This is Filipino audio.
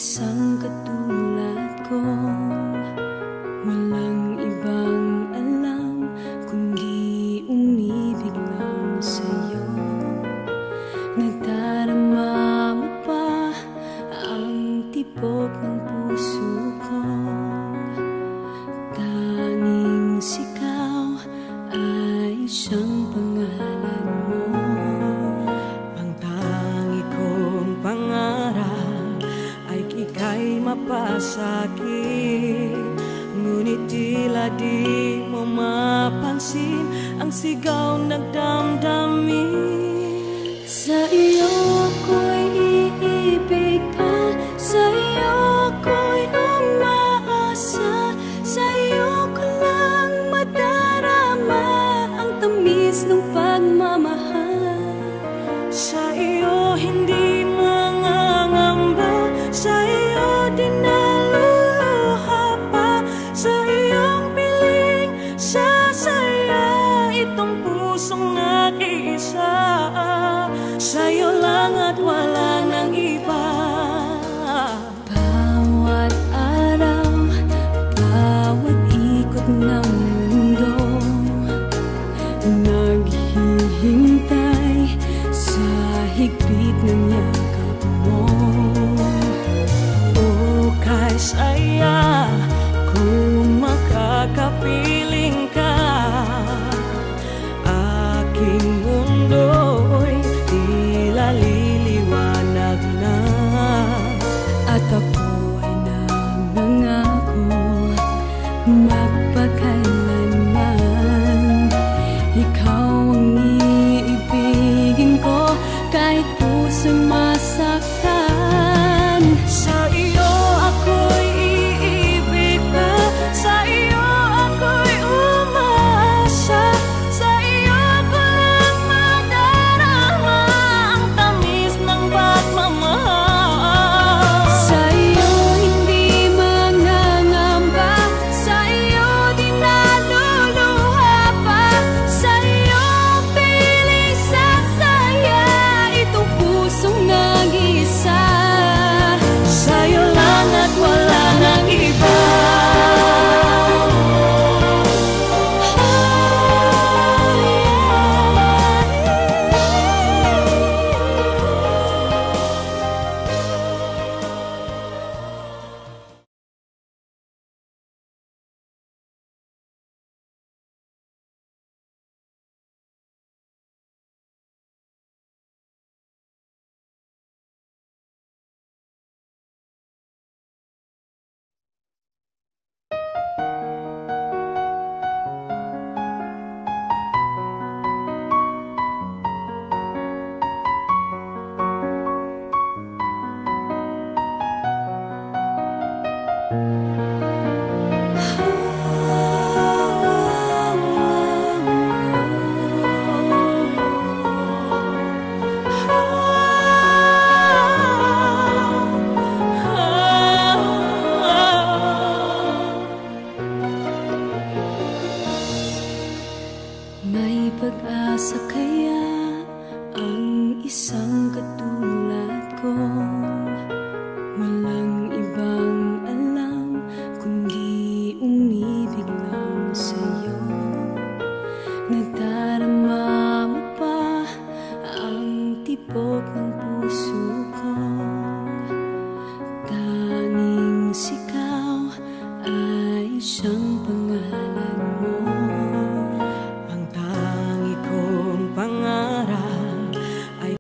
isang katulad ko, walang ibang alam kundi umibig lang sa'yo. Nadarama mo pa ang tibok ng puso ko, tanging sikaw ay siyang pangalan mo. Ang tangi kong pangarap ay ika'y mapasakit, ngunit tila di mo mapansin ang sigaw nagdamdamin. Sa iyo ako'y iibig pa, sa iyo ako'y umaasa, sa iyo ko lang madarama ang tamis ng pagmamahal. Sa iyo hindi mangangamba, sa iyo di naluluha pa, sa iyong piling sasaya itong pusong nag-iisa. Sa'yo lang at wala nang iba. Bawat araw, bawat ikot ng mundo, naghihintay sa higpit ng yakap mo. O kay saya kung makakapiling ka, aking mundo'y tila liliwanag na. At ako ay nangangako magpakailanman ikaw ang iibigin ko kahit puso'y masaktan. Sa iyo ako'y iibig pa, sa iyo ako'y umaasa, sa iyo ko lang madarama ang tamis ng pagmamahal. Sa iyo hindi mangangamba, sa iyo di naluluha pa, sa iyo piling sasaya itong pusong nag-iisa. Sa'yo lang at wala nang iba. May pag-asa kaya ang isang katulad ko, walang ibang alam kundi umibig lang sa'yo. Nadarama mo pa ang tibok ng puso ko,